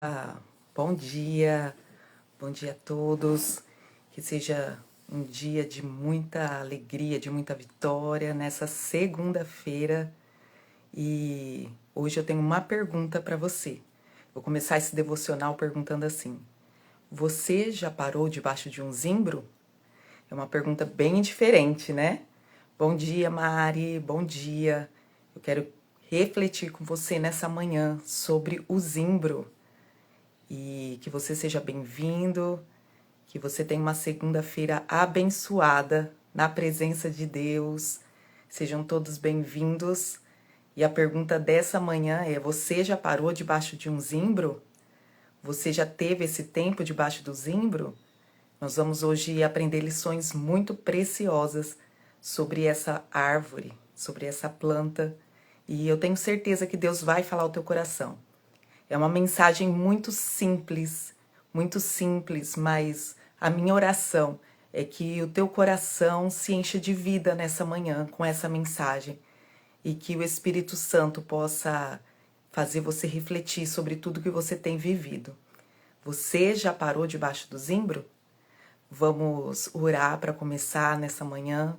Ah, bom dia a todos. Que seja um dia de muita alegria, de muita vitória nessa segunda-feira. E hoje eu tenho uma pergunta para você. Vou começar esse devocional perguntando assim: Você já parou debaixo de um zimbro? É uma pergunta bem diferente, né? Bom dia, Mari. Bom dia. Eu quero refletir com você nessa manhã sobre o zimbro. E que você seja bem-vindo, que você tenha uma segunda-feira abençoada na presença de Deus. Sejam todos bem-vindos. E a pergunta dessa manhã é: você já parou debaixo de um zimbro? Você já teve esse tempo debaixo do zimbro? Nós vamos hoje aprender lições muito preciosas sobre essa árvore, sobre essa planta. E eu tenho certeza que Deus vai falar ao teu coração. É uma mensagem muito simples, mas a minha oração é que o teu coração se encha de vida nessa manhã com essa mensagem e que o Espírito Santo possa fazer você refletir sobre tudo que você tem vivido. Você já parou debaixo do zimbro? Vamos orar para começar nessa manhã,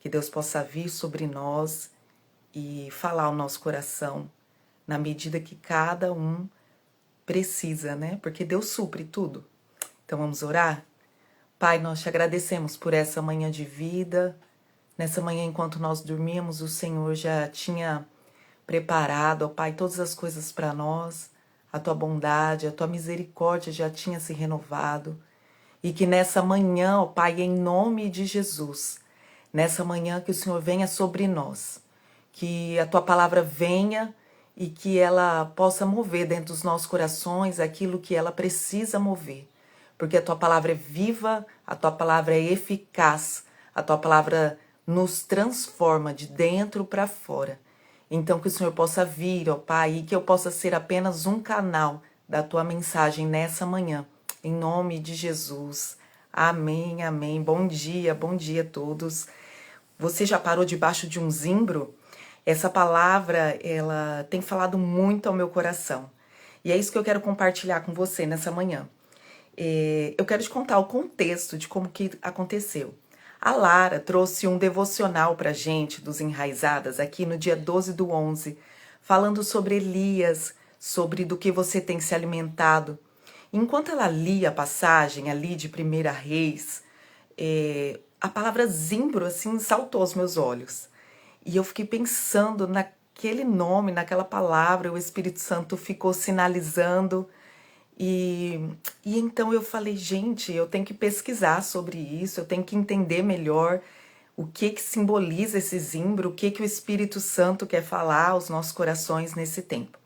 que Deus possa vir sobre nós e falar ao nosso coração na medida que cada um precisa, né? Porque Deus supre tudo. Então vamos orar? Pai, nós te agradecemos por essa manhã de vida. Nessa manhã, enquanto nós dormíamos, o Senhor já tinha preparado, ó Pai, todas as coisas para nós. A tua bondade, a tua misericórdia já tinha se renovado. E que nessa manhã, ó Pai, em nome de Jesus, nessa manhã que o Senhor venha sobre nós, que a tua palavra venha e que ela possa mover dentro dos nossos corações aquilo que ela precisa mover. Porque a tua palavra é viva, a tua palavra é eficaz, a tua palavra nos transforma de dentro para fora. Então que o Senhor possa vir, ó Pai, e que eu possa ser apenas um canal da tua mensagem nessa manhã. Em nome de Jesus. Amém, amém. Bom dia a todos. Você já parou debaixo de um zimbro? Essa palavra, ela tem falado muito ao meu coração. E é isso que eu quero compartilhar com você nessa manhã. Eu quero te contar o contexto de como que aconteceu. A Lara trouxe um devocional pra gente dos Enraizadas aqui no dia 12/11, falando sobre Elias, sobre do que você tem se alimentado. Enquanto ela lia a passagem ali de 1 Reis, a palavra zimbro assim saltou aos meus olhos. E eu fiquei pensando naquele nome, naquela palavra, o Espírito Santo ficou sinalizando. E então eu falei, gente, eu tenho que pesquisar sobre isso, eu tenho que entender melhor o que simboliza esse zimbro, o que o Espírito Santo quer falar aos nossos corações nesse tempo.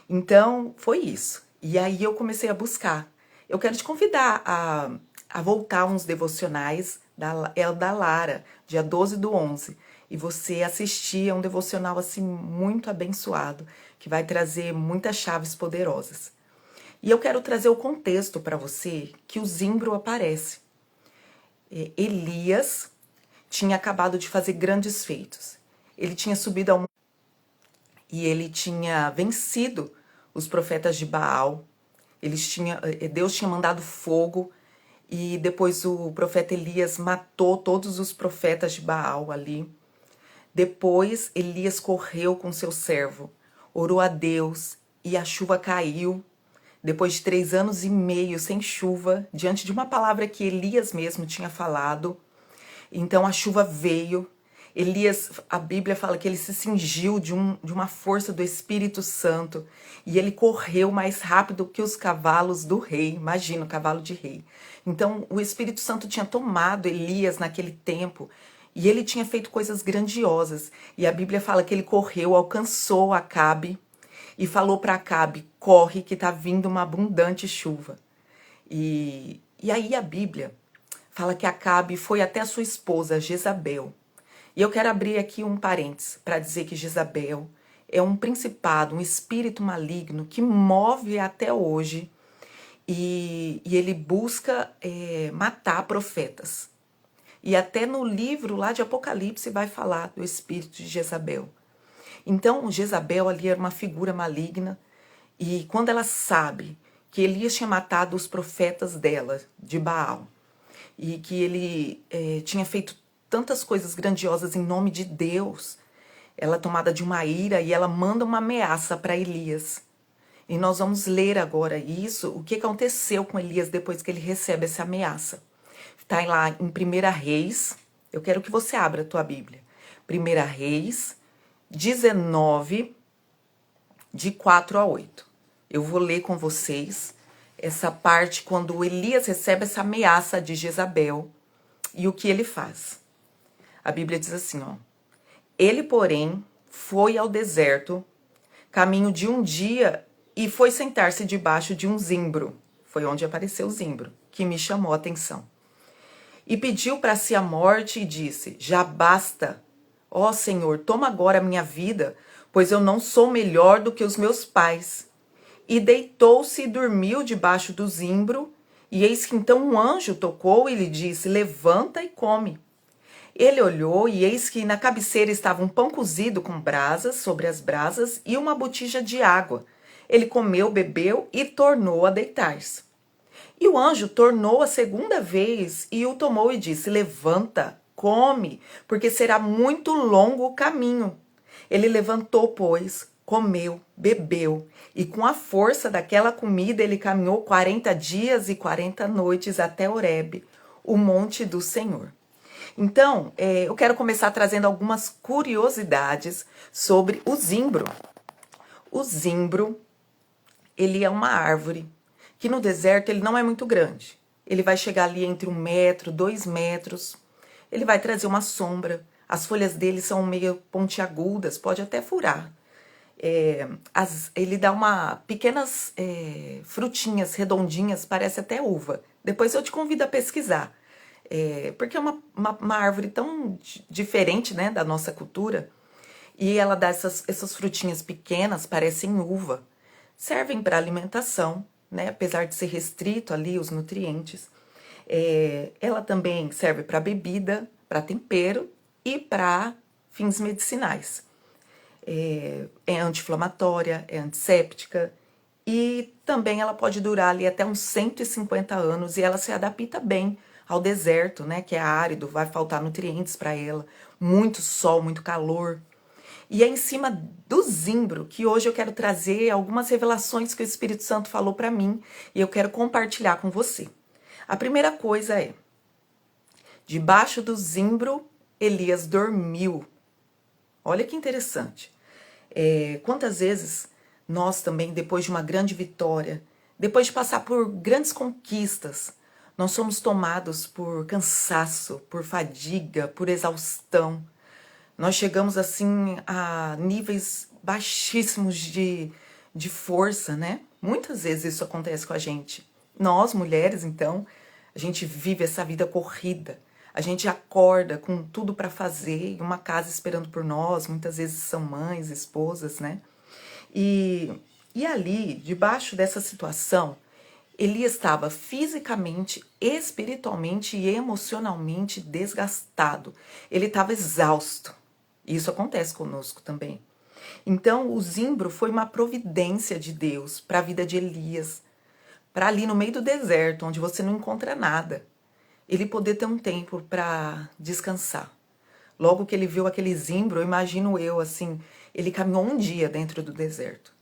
Então, foi isso. E aí eu comecei a buscar. Eu quero te convidar a voltar uns devocionais da Lara, dia 12/11. E você assistir a um devocional assim muito abençoado, que vai trazer muitas chaves poderosas. E eu quero trazer o contexto para você que o zimbro aparece. Elias tinha acabado de fazer grandes feitos. Ele tinha subido ao e ele tinha vencido os profetas de Baal. Deus tinha mandado fogo e depois o profeta Elias matou todos os profetas de Baal ali. Depois Elias correu com seu servo, orou a Deus e a chuva caiu. Depois de 3 anos e meio sem chuva, diante de uma palavra que Elias mesmo tinha falado, então a chuva veio. Elias, a Bíblia fala que ele se cingiu de uma força do Espírito Santo e ele correu mais rápido que os cavalos do rei. Imagina, o cavalo de rei. Então o Espírito Santo tinha tomado Elias naquele tempo e ele tinha feito coisas grandiosas. E a Bíblia fala que ele correu, alcançou Acabe e falou para Acabe: corre que está vindo uma abundante chuva. E aí a Bíblia fala que Acabe foi até a sua esposa Jezabel. E eu quero abrir aqui um parênteses para dizer que Jezabel é um principado, um espírito maligno que move até hoje e ele busca matar profetas. E até no livro lá de Apocalipse vai falar do espírito de Jezabel. Então, Jezabel ali era uma figura maligna e quando ela sabe que Elias tinha matado os profetas dela, de Baal, e que ele tinha feito tantas coisas grandiosas em nome de Deus. Ela é tomada de uma ira e ela manda uma ameaça para Elias. E nós vamos ler agora isso, o que aconteceu com Elias depois que ele recebe essa ameaça. Está lá em 1 Reis, eu quero que você abra a tua Bíblia. 1 Reis 19, de 4 a 8. Eu vou ler com vocês essa parte quando Elias recebe essa ameaça de Jezabel e o que ele faz. A Bíblia diz assim, ó. Ele, porém, foi ao deserto, caminho de um dia, e foi sentar-se debaixo de um zimbro. Foi onde apareceu o zimbro, que me chamou a atenção. E pediu para si a morte e disse, já basta, ó Senhor, toma agora a minha vida, pois eu não sou melhor do que os meus pais. E deitou-se e dormiu debaixo do zimbro, e eis que então um anjo tocou e lhe disse, levanta e come. Ele olhou e eis que na cabeceira estava um pão cozido com brasas sobre as brasas e uma botija de água. Ele comeu, bebeu e tornou a deitar-se. E o anjo tornou a segunda vez e o tomou e disse, levanta, come, porque será muito longo o caminho. Ele levantou, pois, comeu, bebeu, e com a força daquela comida ele caminhou 40 dias e 40 noites até Horebe, o monte do Senhor. Então, eu quero começar trazendo algumas curiosidades sobre o zimbro. O zimbro, ele é uma árvore que no deserto ele não é muito grande. Ele vai chegar ali entre 1 metro, 2 metros. Ele vai trazer uma sombra. As folhas dele são meio pontiagudas, pode até furar. Ele dá pequenas frutinhas redondinhas, parece até uva. Depois eu te convido a pesquisar. Porque é uma árvore tão diferente, né, da nossa cultura. E ela dá essas frutinhas pequenas, parecem uva. Servem para alimentação, né, apesar de ser restrito ali os nutrientes. Ela também serve para bebida, para tempero e para fins medicinais. É anti-inflamatória, é antisséptica e também ela pode durar ali até uns 150 anos e ela se adapta bem ao deserto, né, que é árido, vai faltar nutrientes para ela, muito sol, muito calor. E é em cima do zimbro que hoje eu quero trazer algumas revelações que o Espírito Santo falou para mim e eu quero compartilhar com você. A primeira coisa é, debaixo do zimbro, Elias dormiu. Olha que interessante. Quantas vezes nós também, depois de uma grande vitória, depois de passar por grandes conquistas, nós somos tomados por cansaço, por fadiga, por exaustão. Nós chegamos assim a níveis baixíssimos de força, né? Muitas vezes isso acontece com a gente. Nós, mulheres, então, a gente vive essa vida corrida. A gente acorda com tudo para fazer, uma casa esperando por nós, muitas vezes são mães, esposas, né? E ali, debaixo dessa situação, Elias estava fisicamente, espiritualmente e emocionalmente desgastado. Ele estava exausto. Isso acontece conosco também. Então, o zimbro foi uma providência de Deus para a vida de Elias, para ali no meio do deserto, onde você não encontra nada, ele poder ter um tempo para descansar. Logo que ele viu aquele zimbro, eu imagino assim, ele caminhou um dia dentro do deserto,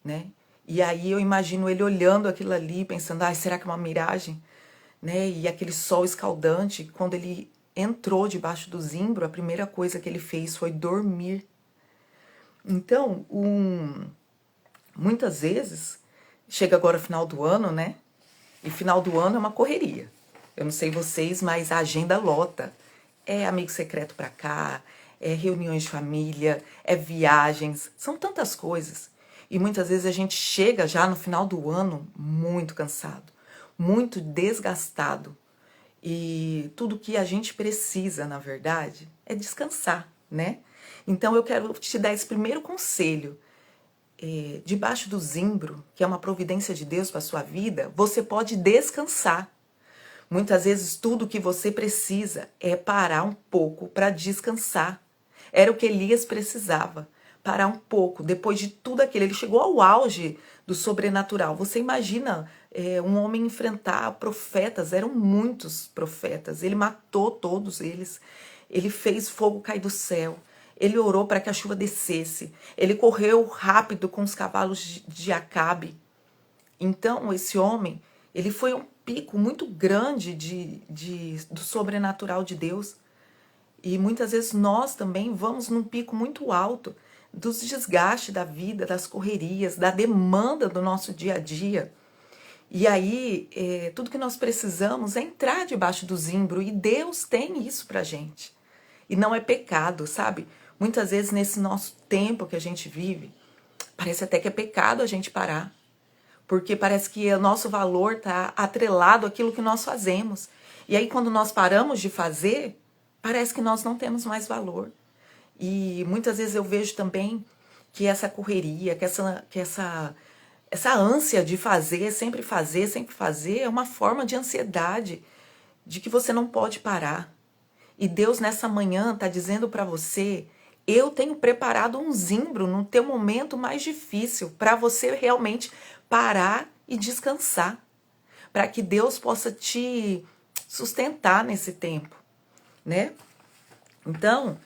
né? E aí eu imagino ele olhando aquilo ali, pensando, será que é uma miragem? Né? E aquele sol escaldante, quando ele entrou debaixo do zimbro, a primeira coisa que ele fez foi dormir. Então, muitas vezes, chega agora o final do ano, né? E final do ano é uma correria. Eu não sei vocês, mas a agenda lota. É amigo secreto pra cá, é reuniões de família, é viagens, são tantas coisas. E muitas vezes a gente chega já no final do ano muito cansado, muito desgastado. E tudo que a gente precisa, na verdade, é descansar, né? Então eu quero te dar esse primeiro conselho. Debaixo do zimbro, que é uma providência de Deus para a sua vida, você pode descansar. Muitas vezes tudo que você precisa é parar um pouco para descansar. Era o que Elias precisava, parar um pouco. Depois de tudo aquilo, ele chegou ao auge do sobrenatural. Você imagina um homem enfrentar profetas, eram muitos profetas, ele matou todos eles, ele fez fogo cair do céu, ele orou para que a chuva descesse, ele correu rápido com os cavalos de Acabe. Então, esse homem, ele foi um pico muito grande do sobrenatural de Deus. E muitas vezes nós também vamos num pico muito alto dos desgastes da vida, das correrias, da demanda do nosso dia a dia. E aí, tudo que nós precisamos é entrar debaixo do zimbro, e Deus tem isso pra gente. E não é pecado, sabe? Muitas vezes nesse nosso tempo que a gente vive, parece até que é pecado a gente parar. Porque parece que o nosso valor está atrelado àquilo que nós fazemos. E aí, quando nós paramos de fazer, parece que nós não temos mais valor. E muitas vezes eu vejo também que essa correria, que essa ânsia de fazer, sempre fazer, é uma forma de ansiedade, de que você não pode parar. E Deus nessa manhã está dizendo para você: eu tenho preparado um zimbro no teu momento mais difícil, para você realmente parar e descansar, para que Deus possa te sustentar nesse tempo, né? Então,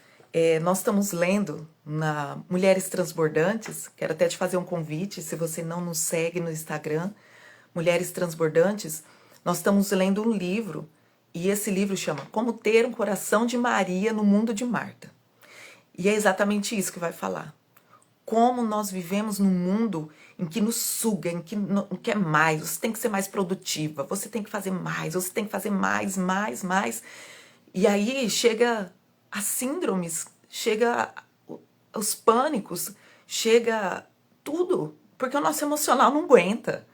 nós estamos lendo na Mulheres Transbordantes. Quero até te fazer um convite, se você não nos segue no Instagram, Mulheres Transbordantes, nós estamos lendo um livro, e esse livro chama Como Ter um Coração de Maria no Mundo de Marta. E é exatamente isso que vai falar. Como nós vivemos num mundo em que nos suga, em que não quer mais, você tem que ser mais produtiva, você tem que fazer mais, você tem que fazer mais, mais, mais. E aí chega as síndromes, chega os pânicos, chega tudo, porque o nosso emocional não aguenta,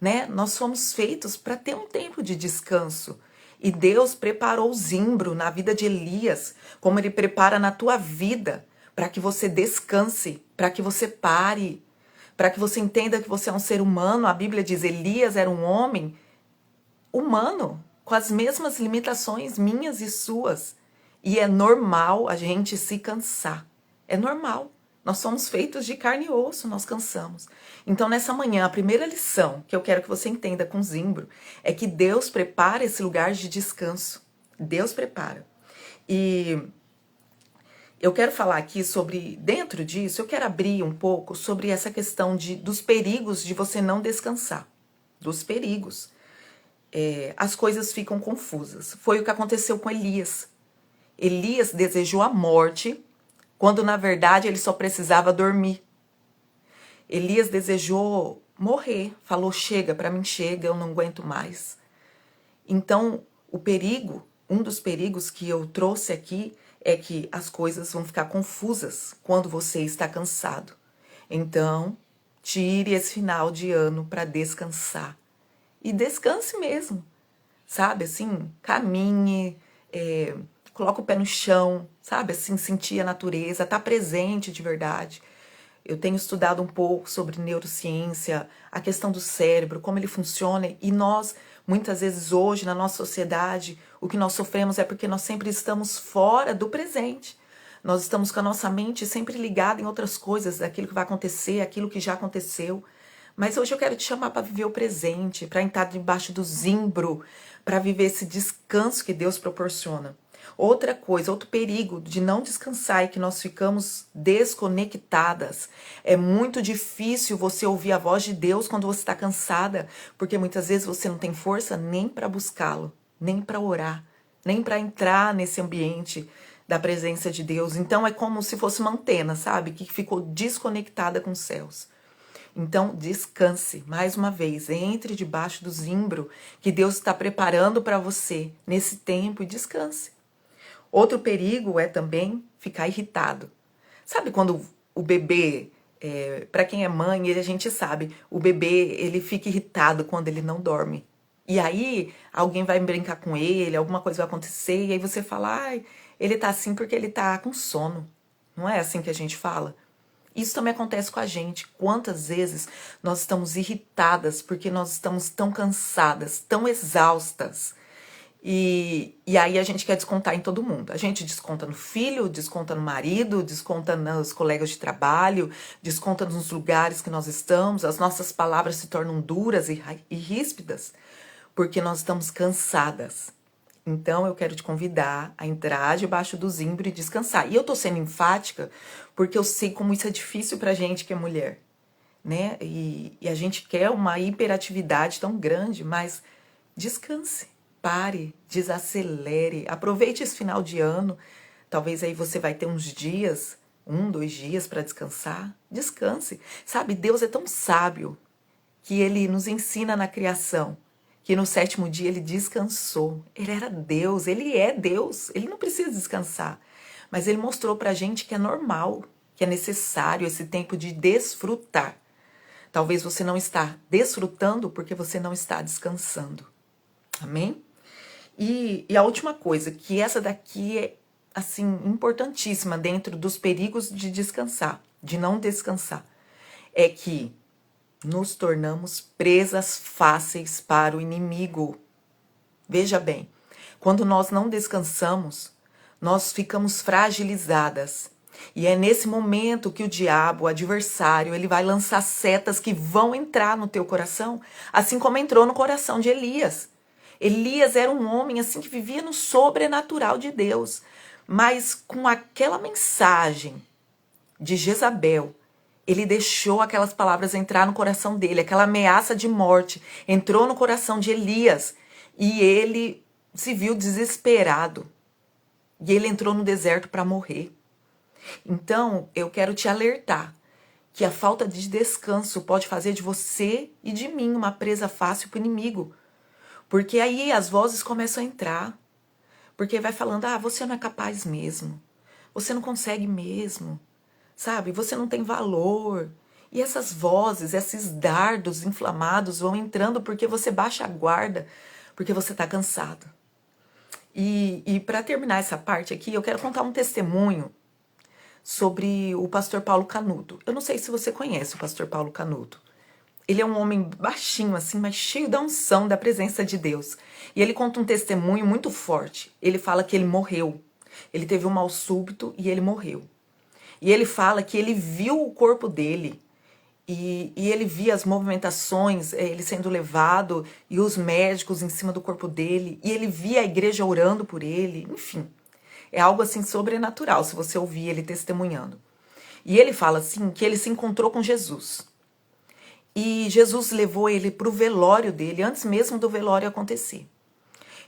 né? Nós fomos feitos para ter um tempo de descanso. E Deus preparou o zimbro na vida de Elias, como Ele prepara na tua vida, para que você descanse, para que você pare, para que você entenda que você é um ser humano. A Bíblia diz: Elias era um homem humano, com as mesmas limitações minhas e suas. E é normal a gente se cansar. É normal. Nós somos feitos de carne e osso, nós cansamos. Então, nessa manhã, a primeira lição que eu quero que você entenda com zimbro é que Deus prepara esse lugar de descanso. Deus prepara. E eu quero falar aqui sobre, dentro disso, eu quero abrir um pouco sobre essa questão dos perigos de você não descansar. Dos perigos. As coisas ficam confusas. Foi o que aconteceu com Elias. Elias desejou a morte, quando na verdade ele só precisava dormir. Elias desejou morrer, falou: chega, para mim chega, eu não aguento mais. Então, o perigo, um dos perigos que eu trouxe aqui é que as coisas vão ficar confusas quando você está cansado. Então, tire esse final de ano para descansar. E descanse mesmo, sabe? Assim, caminhe, coloca o pé no chão, sabe? Assim, sentir a natureza, tá presente de verdade. Eu tenho estudado um pouco sobre neurociência, a questão do cérebro, como ele funciona, e nós, muitas vezes hoje, na nossa sociedade, o que nós sofremos é porque nós sempre estamos fora do presente. Nós estamos com a nossa mente sempre ligada em outras coisas, daquilo que vai acontecer, aquilo que já aconteceu. Mas hoje eu quero te chamar para viver o presente, para entrar debaixo do zimbro, para viver esse descanso que Deus proporciona. Outra coisa, outro perigo de não descansar é que nós ficamos desconectadas. É muito difícil você ouvir a voz de Deus quando você está cansada, porque muitas vezes você não tem força nem para buscá-lo, nem para orar, nem para entrar nesse ambiente da presença de Deus. Então é como se fosse uma antena, sabe? Que ficou desconectada com os céus. Então, descanse, mais uma vez, entre debaixo do zimbro que Deus está preparando para você nesse tempo, e descanse. Outro perigo é também ficar irritado. Sabe quando o bebê, para quem é mãe, a gente sabe, o bebê ele fica irritado quando ele não dorme. E aí alguém vai brincar com ele, alguma coisa vai acontecer, e aí você fala: ai, ele tá assim porque ele tá com sono. Não é assim que a gente fala? Isso também acontece com a gente. Quantas vezes nós estamos irritadas porque nós estamos tão cansadas, tão exaustas. E aí a gente quer descontar em todo mundo. A gente desconta no filho, desconta no marido, desconta nos colegas de trabalho, desconta nos lugares que nós estamos. As nossas palavras se tornam duras e ríspidas porque nós estamos cansadas. Então eu quero te convidar a entrar debaixo do zimbro e descansar. E eu tô sendo enfática porque eu sei como isso é difícil pra gente que é mulher, né? E a gente quer uma hiperatividade tão grande, mas descanse, pare, desacelere, aproveite esse final de ano. Talvez aí você vai ter uns dias, 1, 2 dias para descansar. Descanse. Sabe, Deus é tão sábio que ele nos ensina na criação que no 7º dia ele descansou. Ele era Deus, ele é Deus, ele não precisa descansar. Mas ele mostrou pra gente que é normal, que é necessário esse tempo de desfrutar. Talvez você não está desfrutando porque você não está descansando. Amém? E a última coisa, que essa daqui é, assim, importantíssima dentro dos perigos de descansar, de não descansar, é que nos tornamos presas fáceis para o inimigo. Veja bem, quando nós não descansamos, nós ficamos fragilizadas. E é nesse momento que o diabo, o adversário, ele vai lançar setas que vão entrar no teu coração, assim como entrou no coração de Elias. Elias era um homem assim que vivia no sobrenatural de Deus, mas com aquela mensagem de Jezabel, ele deixou aquelas palavras entrar no coração dele, aquela ameaça de morte entrou no coração de Elias e ele se viu desesperado. E ele entrou no deserto para morrer. Então, eu quero te alertar que a falta de descanso pode fazer de você e de mim uma presa fácil para o inimigo. Porque aí as vozes começam a entrar. Porque vai falando, você não é capaz mesmo. Você não consegue mesmo. Sabe? Você não tem valor. E essas vozes, esses dardos inflamados vão entrando porque você baixa a guarda, porque você está cansado. E para terminar essa parte aqui, eu quero contar um testemunho sobre o pastor Paulo Canuto. Eu não sei se você conhece o pastor Paulo Canuto. Ele é um homem baixinho assim, mas cheio da unção, da presença de Deus. E ele conta um testemunho muito forte. Ele fala que ele morreu. Ele teve um mal súbito e ele morreu. E ele fala que ele viu o corpo dele e ele via as movimentações, ele sendo levado e os médicos em cima do corpo dele. E ele via a igreja orando por ele, enfim. É algo assim sobrenatural, se você ouvir ele testemunhando. E ele fala assim que ele se encontrou com Jesus. E Jesus levou ele para o velório dele, antes mesmo do velório acontecer.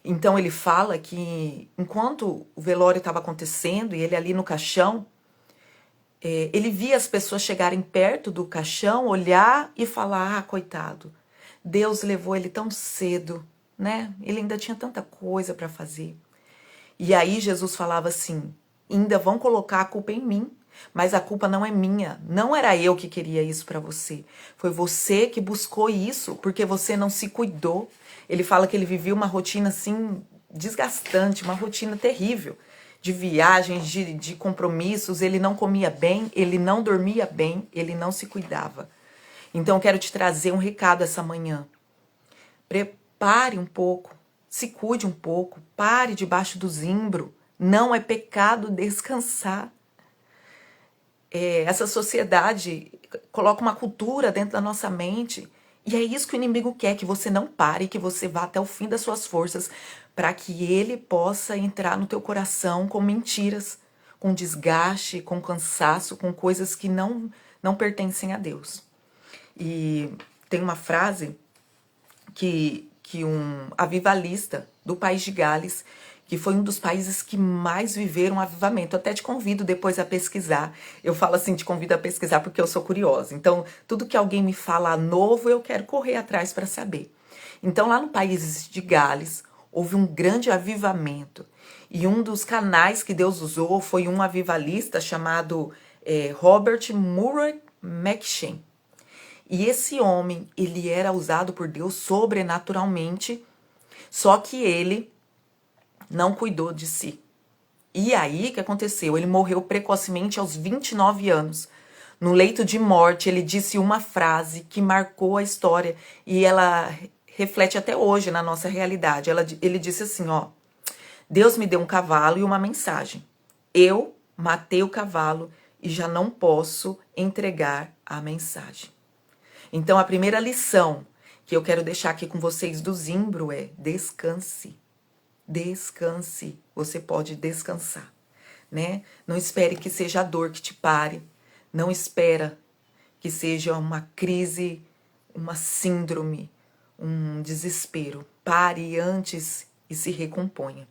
Então ele fala que enquanto o velório estava acontecendo e ele ali no caixão, ele via as pessoas chegarem perto do caixão, olhar e falar, coitado, Deus levou ele tão cedo, né? Ele ainda tinha tanta coisa para fazer. E aí Jesus falava assim, ainda vão colocar a culpa em mim, mas a culpa não é minha, não era eu que queria isso para você, foi você que buscou isso, porque você não se cuidou. Ele fala que ele vivia uma rotina assim, desgastante, uma rotina terrível, de viagens, de compromissos, ele não comia bem, ele não dormia bem, ele não se cuidava. Então eu quero te trazer um recado essa manhã, prepare um pouco, se cuide um pouco, pare debaixo do zimbro, não é pecado descansar. Essa sociedade coloca uma cultura dentro da nossa mente e é isso que o inimigo quer, que você não pare, que você vá até o fim das suas forças para que ele possa entrar no teu coração com mentiras, com desgaste, com cansaço, com coisas que não pertencem a Deus. E tem uma frase que um avivalista do país de Gales, que foi um dos países que mais viveram avivamento. Eu até te convido depois a pesquisar. Eu falo assim, te convido a pesquisar porque eu sou curiosa. Então, tudo que alguém me fala novo, eu quero correr atrás para saber. Então, lá no país de Gales, houve um grande avivamento. E um dos canais que Deus usou foi um avivalista chamado Robert Murray McCheyne. E esse homem, ele era usado por Deus sobrenaturalmente, só que ele não cuidou de si. E aí, o que aconteceu? Ele morreu precocemente aos 29 anos. No leito de morte, ele disse uma frase que marcou a história e ela reflete até hoje na nossa realidade. Ele disse assim, ó: Deus me deu um cavalo e uma mensagem. Eu matei o cavalo e já não posso entregar a mensagem. Então, a primeira lição que eu quero deixar aqui com vocês do Zimbro é: descanse. Descanse. Você pode descansar, né? Não espere que seja a dor que te pare. Não espera que seja uma crise, uma síndrome, um desespero. Pare antes e se recomponha.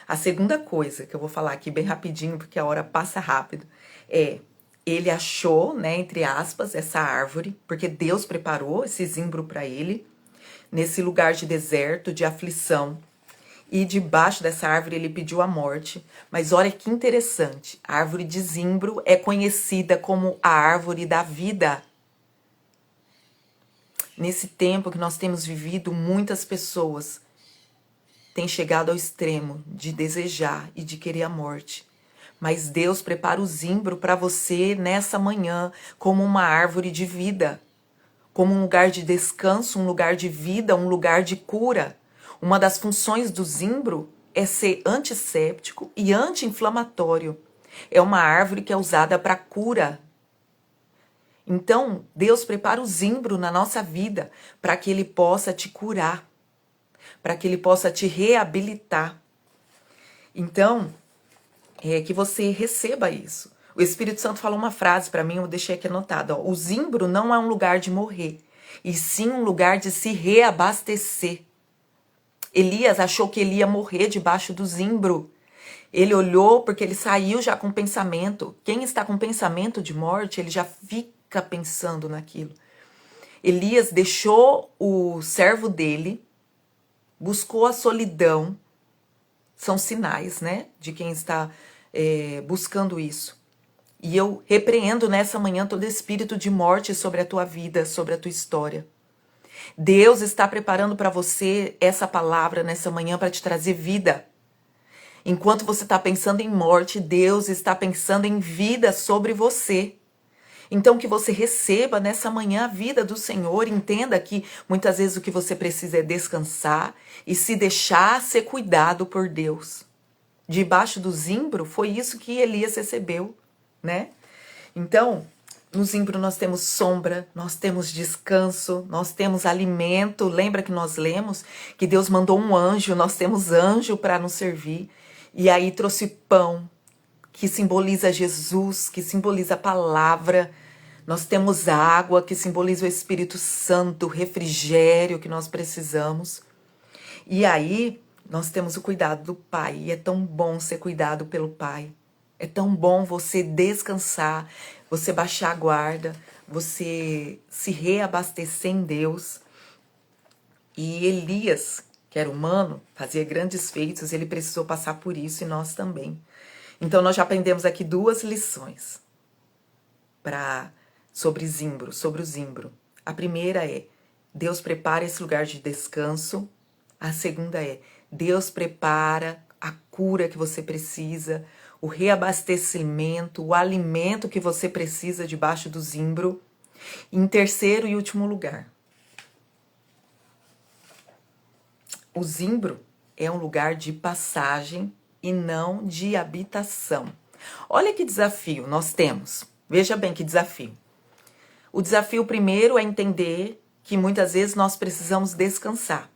A segunda coisa que eu vou falar aqui bem rapidinho, porque a hora passa rápido, é: ele achou, né, entre aspas, essa árvore, porque Deus preparou esse zimbro para ele, nesse lugar de deserto, de aflição. E debaixo dessa árvore ele pediu a morte. Mas olha que interessante, a árvore de zimbro é conhecida como a árvore da vida. Nesse tempo que nós temos vivido, muitas pessoas têm chegado ao extremo de desejar e de querer a morte. Mas Deus prepara o zimbro para você nessa manhã como uma árvore de vida, como um lugar de descanso, um lugar de vida, um lugar de cura. Uma das funções do zimbro é ser antisséptico e anti-inflamatório. É uma árvore que é usada para cura. Então, Deus prepara o zimbro na nossa vida para que ele possa te curar, para que ele possa te reabilitar. Então, que você receba isso. O Espírito Santo falou uma frase para mim, eu deixei aqui anotada. O zimbro não é um lugar de morrer, e sim um lugar de se reabastecer. Elias achou que ele ia morrer debaixo do zimbro. Ele olhou porque ele saiu já com pensamento. Quem está com pensamento de morte, ele já fica pensando naquilo. Elias deixou o servo dele, buscou a solidão. São sinais, né, de quem está buscando isso. E eu repreendo nessa manhã todo espírito de morte sobre a tua vida, sobre a tua história. Deus está preparando para você essa palavra nessa manhã para te trazer vida. Enquanto você está pensando em morte, Deus está pensando em vida sobre você. Então que você receba nessa manhã a vida do Senhor, entenda que muitas vezes o que você precisa é descansar e se deixar ser cuidado por Deus. Debaixo do zimbro foi isso que Elias recebeu, né? Então, no zimbro nós temos sombra, nós temos descanso, nós temos alimento. Lembra que nós lemos que Deus mandou um anjo, nós temos anjo para nos servir. E aí trouxe pão, que simboliza Jesus, que simboliza a palavra. Nós temos água, que simboliza o Espírito Santo, o refrigério que nós precisamos. E aí nós temos o cuidado do Pai. E é tão bom ser cuidado pelo Pai. É tão bom você descansar, você baixar a guarda, você se reabastecer em Deus. E Elias, que era humano, fazia grandes feitos, ele precisou passar por isso e nós também. Então nós já aprendemos aqui 2 lições sobre o zimbro. A primeira é: Deus prepara esse lugar de descanso. A segunda é: Deus prepara a cura que você precisa, o reabastecimento, o alimento que você precisa debaixo do zimbro. Em terceiro e último lugar, o zimbro é um lugar de passagem e não de habitação. Olha que desafio nós temos. Veja bem que desafio. O desafio primeiro é entender que muitas vezes nós precisamos descansar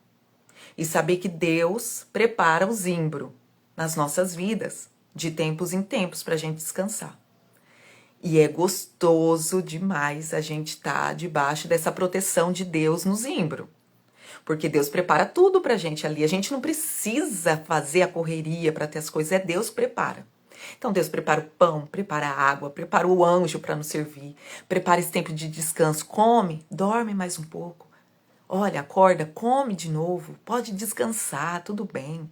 e saber que Deus prepara o zimbro nas nossas vidas, de tempos em tempos, para a gente descansar. E é gostoso demais a gente estar debaixo dessa proteção de Deus no zimbro. Porque Deus prepara tudo pra gente ali. A gente não precisa fazer a correria para ter as coisas, é Deus que prepara. Então Deus prepara o pão, prepara a água, prepara o anjo para nos servir, prepara esse tempo de descanso. Come, dorme mais um pouco. Olha, acorda, come de novo, pode descansar, tudo bem.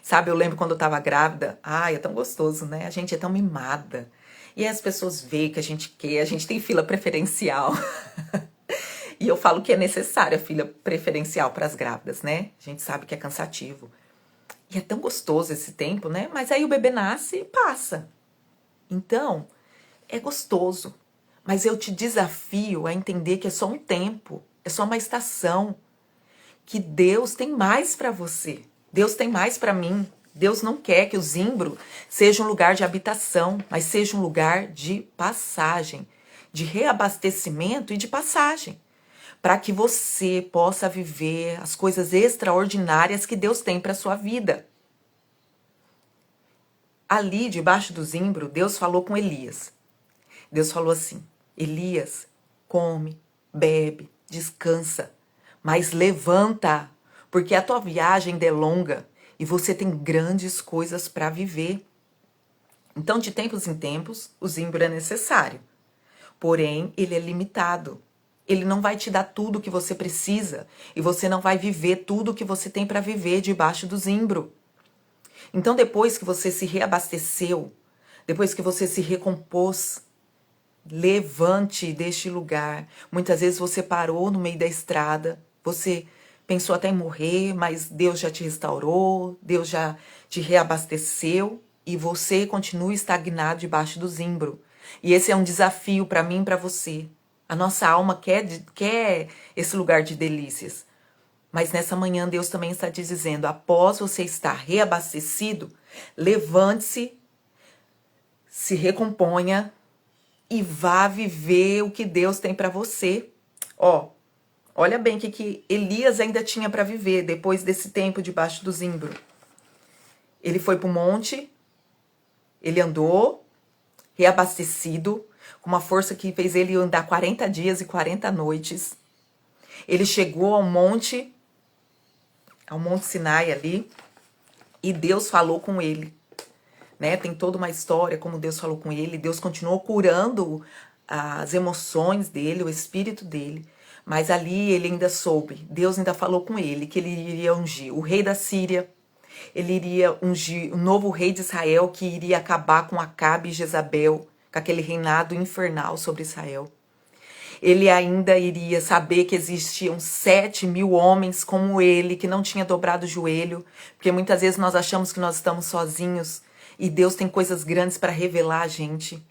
Sabe, eu lembro quando eu tava grávida, ai, é tão gostoso, né? A gente é tão mimada. E aí as pessoas veem que a gente quer, a gente tem fila preferencial. E eu falo que é necessária a fila preferencial para as grávidas, né? A gente sabe que é cansativo. E é tão gostoso esse tempo, né? Mas aí o bebê nasce e passa. Então, é gostoso. Mas eu te desafio a entender que é só um tempo, é só uma estação. que Deus tem mais para você. Deus tem mais para mim. Deus não quer que o Zimbro seja um lugar de habitação, mas seja um lugar de passagem, de reabastecimento e de passagem, para que você possa viver as coisas extraordinárias que Deus tem para sua vida. Ali, debaixo do Zimbro, Deus falou com Elias. Deus falou assim: Elias, come, bebe, descansa, mas levanta, porque a tua viagem ainda é longa e você tem grandes coisas para viver. Então, de tempos em tempos, o Zimbro é necessário, porém, ele é limitado. Ele não vai te dar tudo o que você precisa e você não vai viver tudo o que você tem para viver debaixo do Zimbro. Então, depois que você se reabasteceu, depois que você se recompôs, levante deste lugar. Muitas vezes você parou no meio da estrada, você pensou até em morrer, mas Deus já te restaurou, Deus já te reabasteceu e você continua estagnado debaixo do Zimbro. E esse é um desafio para mim e para você. A nossa alma quer esse lugar de delícias. Mas nessa manhã Deus também está te dizendo, após você estar reabastecido, levante-se, se recomponha e vá viver o que Deus tem para você. Ó, olha bem o que Elias ainda tinha para viver depois desse tempo debaixo do Zimbro. Ele foi para o monte, ele andou reabastecido, com uma força que fez ele andar 40 dias e 40 noites. Ele chegou ao Monte Sinai ali, e Deus falou com ele, né? Tem toda uma história como Deus falou com ele. Deus continuou curando as emoções dele, o espírito dele, mas ali ele ainda soube, Deus ainda falou com ele que ele iria ungir o rei da Síria, ele iria ungir o novo rei de Israel, que iria acabar com Acabe e Jezabel, com aquele reinado infernal sobre Israel. Ele ainda iria saber que existiam 7.000 homens como ele, que não tinha dobrado o joelho, porque muitas vezes nós achamos que nós estamos sozinhos e Deus tem coisas grandes para revelar a gente.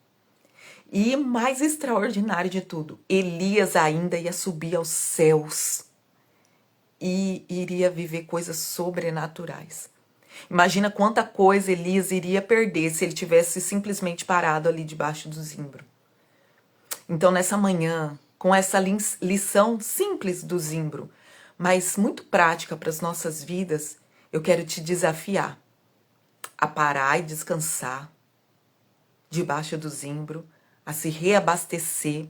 E mais extraordinário de tudo, Elias ainda ia subir aos céus e iria viver coisas sobrenaturais. Imagina quanta coisa Elias iria perder se ele tivesse simplesmente parado ali debaixo do Zimbro. Então, nessa manhã, com essa lição simples do Zimbro, mas muito prática para as nossas vidas, eu quero te desafiar a parar e descansar debaixo do Zimbro, a se reabastecer,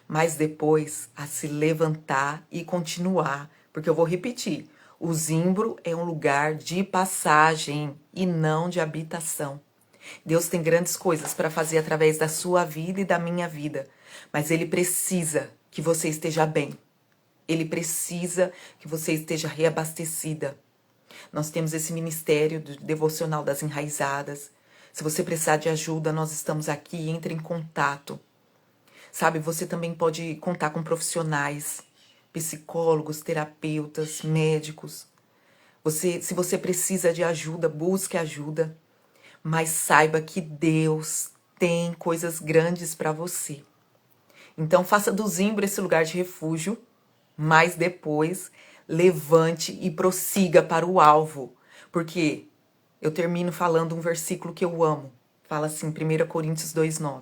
mas depois a se levantar e continuar, porque eu vou repetir, o Zimbro é um lugar de passagem e não de habitação. Deus tem grandes coisas para fazer através da sua vida e da minha vida, mas Ele precisa que você esteja bem. Ele precisa que você esteja reabastecida. Nós temos esse ministério do devocional das enraizadas. Se você precisar de ajuda, nós estamos aqui, entre em contato. Sabe, você também pode contar com profissionais, psicólogos, terapeutas, médicos. Se você precisa de ajuda, busque ajuda. Mas saiba que Deus tem coisas grandes para você. Então faça do Zimbro esse lugar de refúgio, mas depois levante e prossiga para o alvo. Porque eu termino falando um versículo que eu amo. Fala assim, 1 Coríntios 2:9.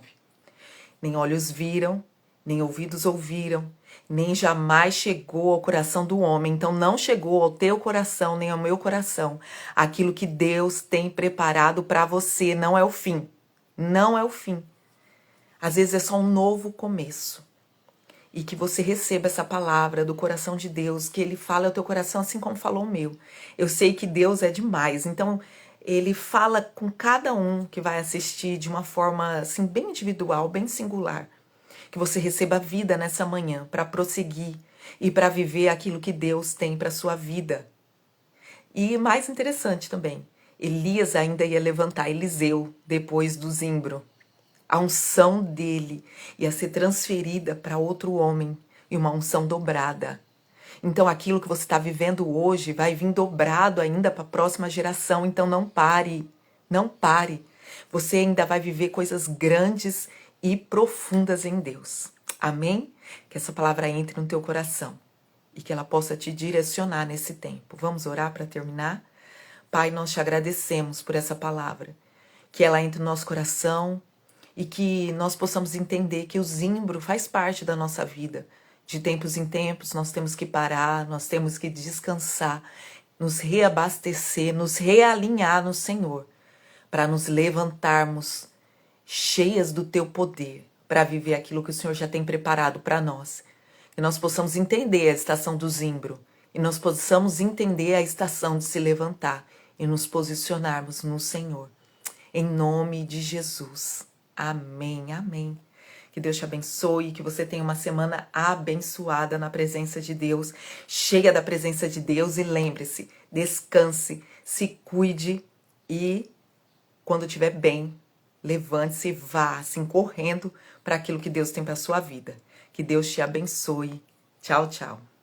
Nem olhos viram, nem ouvidos ouviram, nem jamais chegou ao coração do homem. Então não chegou ao teu coração, nem ao meu coração. Aquilo que Deus tem preparado para você não é o fim. Não é o fim. Às vezes é só um novo começo. E que você receba essa palavra do coração de Deus, que Ele fala ao teu coração assim como falou o meu. Eu sei que Deus é demais, então Ele fala com cada um que vai assistir de uma forma assim bem individual, bem singular. Que você receba vida nessa manhã para prosseguir e para viver aquilo que Deus tem para sua vida. E mais interessante também, Elias ainda ia levantar Eliseu depois do Zimbro. A unção dele ia ser transferida para outro homem e uma unção dobrada. Então aquilo que você está vivendo hoje vai vir dobrado ainda para a próxima geração. Então não pare, não pare. Você ainda vai viver coisas grandes e profundas em Deus. Amém? Que essa palavra entre no teu coração e que ela possa te direcionar nesse tempo. Vamos orar para terminar? Pai, nós te agradecemos por essa palavra, que ela entre no nosso coração e que nós possamos entender que o zimbro faz parte da nossa vida. De tempos em tempos nós temos que parar, nós temos que descansar, nos reabastecer, nos realinhar no Senhor, para nos levantarmos cheias do teu poder, para viver aquilo que o Senhor já tem preparado para nós. Que nós possamos entender a estação do zimbro e nós possamos entender a estação de se levantar e nos posicionarmos no Senhor. Em nome de Jesus. Amém, amém. Que Deus te abençoe, que você tenha uma semana abençoada na presença de Deus, cheia da presença de Deus. E lembre-se, descanse, se cuide e quando estiver bem, levante-se e vá assim correndo para aquilo que Deus tem para a sua vida. Que Deus te abençoe. Tchau, tchau.